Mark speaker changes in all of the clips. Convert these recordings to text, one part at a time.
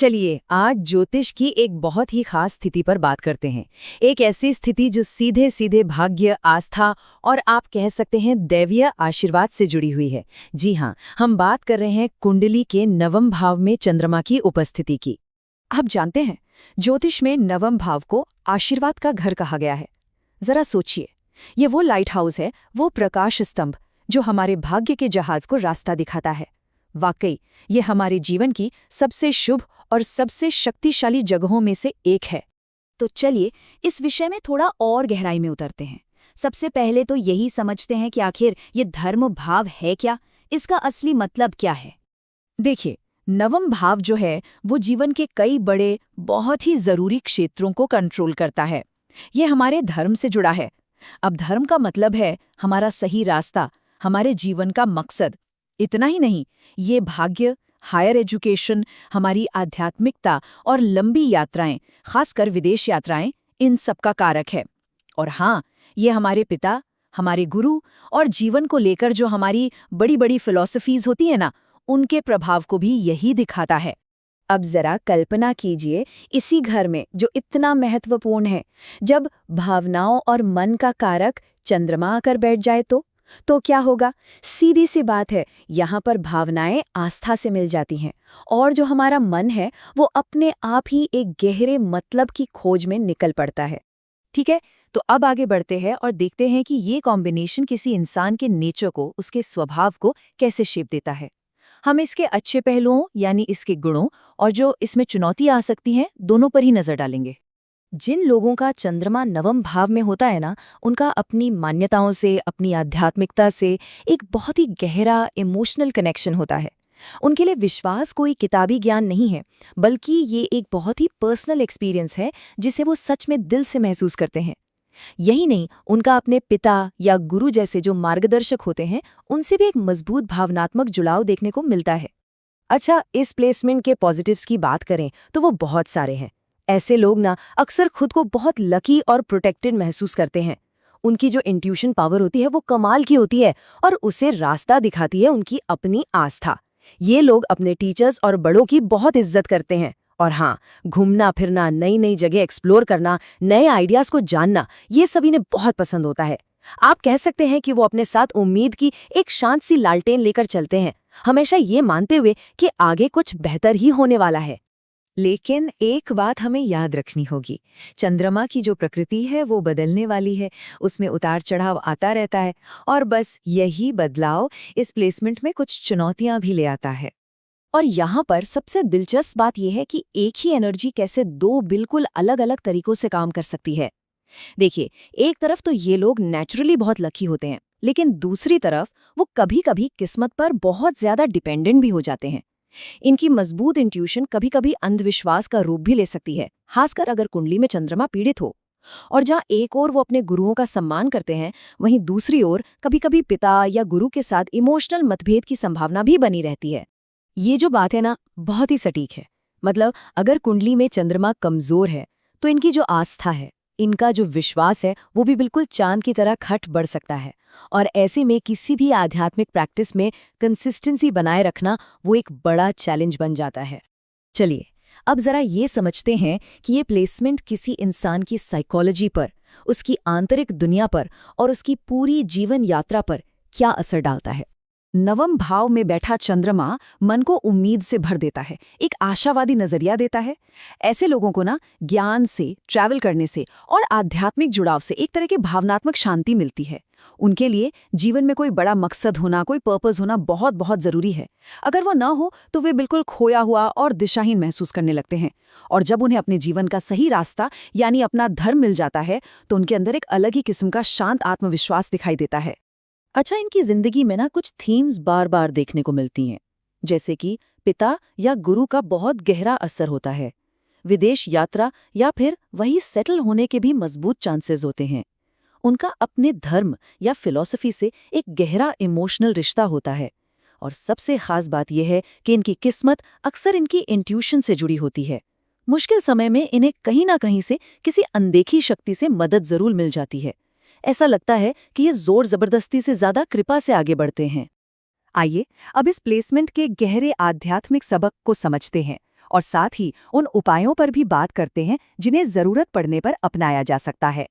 Speaker 1: चलिए आज ज्योतिष की एक बहुत ही खास स्थिति पर बात करते हैं। एक ऐसी स्थिति जो सीधे सीधे भाग्य, आस्था और आप कह सकते हैं दैवीय आशीर्वाद से जुड़ी हुई है। जी हाँ, हम बात कर रहे हैं कुंडली के नवम भाव में चंद्रमा की उपस्थिति की।
Speaker 2: आप जानते हैं, ज्योतिष में नवम भाव को आशीर्वाद का घर कहा गया है। जरा सोचिए, ये वो लाइट हाउस है, वो प्रकाश स्तंभ जो हमारे भाग्य के जहाज को रास्ता दिखाता है। वाकई ये हमारे जीवन की सबसे शुभ और सबसे शक्तिशाली जगहों में से एक है। तो चलिए इस विषय में थोड़ा और गहराई में उतरते हैं। सबसे पहले तो यही समझते हैं कि आखिर ये धर्म भाव है क्या, इसका असली मतलब क्या है। देखिए, नवम भाव जो है वो जीवन के कई बड़े, बहुत ही जरूरी क्षेत्रों को कंट्रोल करता है। ये हमारे धर्म से जुड़ा है। अब धर्म का मतलब है हमारा सही रास्ता, हमारे जीवन का मकसद। इतना ही नहीं, ये भाग्य, हायर एजुकेशन, हमारी आध्यात्मिकता और लंबी यात्राएं, खासकर विदेश यात्राएं, इन सब का कारक है। और हाँ, ये हमारे पिता, हमारे गुरु और जीवन को लेकर जो हमारी बड़ी बड़ी फिलॉसफीज होती है ना, उनके प्रभाव को भी यही दिखाता है। अब जरा कल्पना कीजिए, इसी घर में जो इतना महत्वपूर्ण है, जब भावनाओं और मन का कारक चंद्रमा आकर बैठ जाए तो क्या होगा। सीधी सी बात है, यहाँ पर भावनाएं आस्था से मिल जाती हैं और जो हमारा मन है वो अपने आप ही एक गहरे मतलब की खोज में निकल पड़ता है। ठीक है, तो अब आगे बढ़ते हैं और देखते हैं कि ये कॉम्बिनेशन किसी इंसान के नेचर को, उसके स्वभाव को कैसे शेप देता है। हम इसके अच्छे पहलुओं यानी इसके गुणों और जो इसमें चुनौती आ सकती हैं, दोनों पर ही नजर डालेंगे। जिन लोगों का चंद्रमा नवम भाव में होता है ना, उनका अपनी मान्यताओं से, अपनी आध्यात्मिकता से एक बहुत ही गहरा इमोशनल कनेक्शन होता है। उनके लिए विश्वास कोई किताबी ज्ञान नहीं है, बल्कि ये एक बहुत ही पर्सनल एक्सपीरियंस है जिसे वो सच में दिल से महसूस करते हैं। यही नहीं, उनका अपने पिता या गुरु जैसे जो मार्गदर्शक होते हैं, उनसे भी एक मजबूत भावनात्मक जुड़ाव देखने को मिलता है। अच्छा, इस प्लेसमेंट के पॉजिटिव्स की बात करें तो वो बहुत सारे हैं। ऐसे लोग ना अक्सर खुद को बहुत लकी और प्रोटेक्टेड महसूस करते हैं। उनकी जो इंट्यूशन पावर होती है वो कमाल की होती है और उसे रास्ता दिखाती है उनकी अपनी आस्था। ये लोग अपने टीचर्स और बड़ों की बहुत इज्जत करते हैं। और हाँ, घूमना फिरना, नई नई जगह एक्सप्लोर करना, नए आइडियाज को जानना, ये सभी ने बहुत पसंद होता है। आप कह सकते हैं कि वो अपने साथ उम्मीद की एक शांत सी लालटेन लेकर चलते हैं, हमेशा ये मानते हुए कि आगे कुछ बेहतर ही होने वाला है।
Speaker 1: लेकिन एक बात हमें याद रखनी होगी, चंद्रमा की जो प्रकृति है वो बदलने वाली है, उसमें उतार चढ़ाव आता रहता है और बस यही बदलाव इस प्लेसमेंट में कुछ चुनौतियां भी ले आता है।
Speaker 2: और यहाँ पर सबसे दिलचस्प बात यह है कि एक ही एनर्जी कैसे दो बिल्कुल अलग अलग तरीकों से काम कर सकती है। देखिए, एक तरफ तो ये लोग नेचुरली बहुत लकी होते हैं, लेकिन दूसरी तरफ वो कभी-कभी किस्मत पर बहुत ज्यादा डिपेंडेंट भी हो जाते हैं। इनकी मजबूत इंट्यूशन कभी-कभी अंधविश्वास का रूप भी ले सकती है, खासकर अगर कुंडली में चंद्रमा पीड़ित हो। और जहाँ एक ओर वो अपने गुरुओं का सम्मान करते हैं, वहीं दूसरी ओर कभी-कभी पिता या गुरु के साथ इमोशनल मतभेद की संभावना भी बनी रहती है। ये जो बात है ना, बहुत ही सटीक है। मतलब अगर कुंडली में चंद्रमा कमजोर है तो इनकी जो आस्था है, इनका जो विश्वास है, वो भी बिल्कुल चांद की तरह खट बढ़ सकता है। और ऐसे में किसी भी आध्यात्मिक प्रैक्टिस में कंसिस्टेंसी बनाए रखना वो एक बड़ा चैलेंज बन जाता है। चलिए अब जरा ये समझते हैं कि ये प्लेसमेंट किसी इंसान की साइकोलॉजी पर, उसकी आंतरिक दुनिया पर और उसकी पूरी जीवन यात्रा पर क्या असर डालता है। नवम भाव में बैठा चंद्रमा मन को उम्मीद से भर देता है, एक आशावादी नजरिया देता है। ऐसे लोगों को ना ज्ञान से, ट्रैवल करने से और आध्यात्मिक जुड़ाव से एक तरह की भावनात्मक शांति मिलती है। उनके लिए जीवन में कोई बड़ा मकसद होना, कोई पर्पस होना बहुत बहुत जरूरी है। अगर वो ना हो तो वे बिल्कुल खोया हुआ और दिशाहीन महसूस करने लगते हैं। और जब उन्हें अपने जीवन का सही रास्ता यानी अपना धर्म मिल जाता है तो उनके अंदर एक अलग ही किस्म का शांत आत्मविश्वास दिखाई देता है। अच्छा, इनकी जिंदगी में ना कुछ थीम्स बार बार देखने को मिलती हैं, जैसे कि पिता या गुरु का बहुत गहरा असर होता है, विदेश यात्रा या फिर वही सेटल होने के भी मजबूत चांसेस होते हैं। उनका अपने धर्म या फिलॉसफी से एक गहरा इमोशनल रिश्ता होता है। और सबसे खास बात यह है कि इनकी किस्मत अक्सर इनकी इंट्यूशन से जुड़ी होती है। मुश्किल समय में इन्हें कहीं ना कहीं से किसी अनदेखी शक्ति से मदद जरूर मिल जाती है। ऐसा लगता है कि ये जोर जबरदस्ती से ज्यादा कृपा से आगे बढ़ते हैं। आइए अब इस प्लेसमेंट के गहरे आध्यात्मिक सबक को समझते हैं
Speaker 1: और साथ ही उन उपायों पर भी बात करते हैं जिन्हें जरूरत पड़ने पर अपनाया जा सकता है।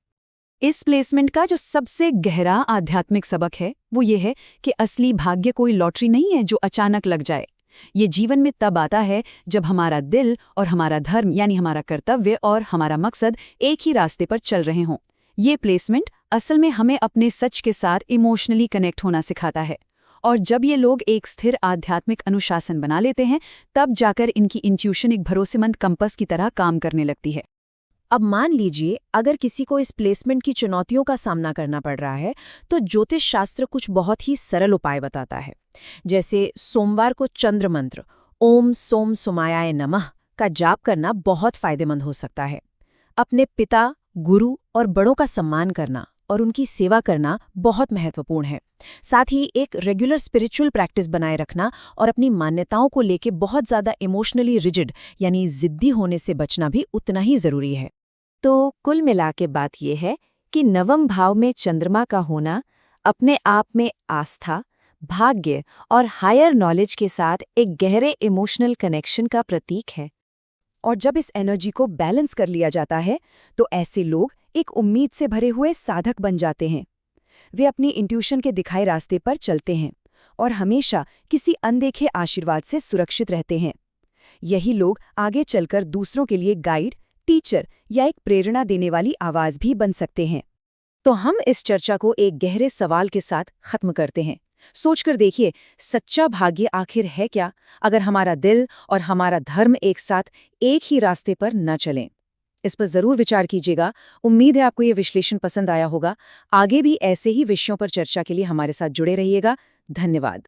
Speaker 1: इस प्लेसमेंट का जो सबसे गहरा आध्यात्मिक सबक है वो ये है कि असली भाग्य कोई लॉटरी नहीं है जो अचानक लग जाए। ये जीवन में तब आता है जब हमारा दिल और हमारा धर्म यानी हमारा कर्तव्य और हमारा मकसद एक ही रास्ते पर चल रहे हों। ये प्लेसमेंट असल में हमें अपने सच के साथ इमोशनली कनेक्ट होना सिखाता है, और जब ये लोग एक स्थिर आध्यात्मिक अनुशासन बना लेते हैं तब जाकर इनकी इंट्यूशन एक भरोसेमंद कंपास की तरह काम करने लगती है।
Speaker 2: अब मान लीजिए अगर किसी को इस प्लेसमेंट की चुनौतियों का सामना करना पड़ रहा है तो ज्योतिष शास्त्र कुछ बहुत ही सरल उपाय बताता है। जैसे सोमवार को चंद्र मंत्र ओम सोम सोमायाय नमः का जाप करना बहुत फायदेमंद हो सकता है। अपने पिता, गुरु और बड़ों का सम्मान करना और उनकी सेवा करना बहुत महत्वपूर्ण है। साथ ही एक रेगुलर स्पिरिचुअल प्रैक्टिस बनाए रखना और अपनी मान्यताओं को लेके बहुत ज़्यादा इमोशनली रिजिड यानी जिद्दी होने से बचना भी उतना ही ज़रूरी है।
Speaker 1: तो कुल मिला के बात यह है कि नवम भाव में चंद्रमा का होना अपने आप में आस्था, भाग्य और हायर नॉलेज के साथ एक गहरे इमोशनल कनेक्शन का प्रतीक है। और जब इस एनर्जी को बैलेंस कर लिया जाता है तो ऐसे लोग एक उम्मीद से भरे हुए साधक बन जाते हैं। वे अपनी इंट्यूशन के दिखाए रास्ते पर चलते हैं और हमेशा किसी अनदेखे आशीर्वाद से सुरक्षित रहते हैं। यही लोग आगे चलकर दूसरों के लिए गाइड, टीचर या एक प्रेरणा देने वाली आवाज भी बन सकते हैं। तो हम इस चर्चा को एक गहरे सवाल के साथ खत्म करते हैं। सोचकर देखिए, सच्चा भाग्य आखिर है क्या अगर हमारा दिल और हमारा धर्म एक साथ एक ही रास्ते पर न चलें? इस पर जरूर विचार कीजिएगा। उम्मीद है आपको ये विश्लेषण पसंद आया होगा। आगे भी ऐसे ही विषयों पर चर्चा के लिए हमारे साथ जुड़े रहिएगा। धन्यवाद।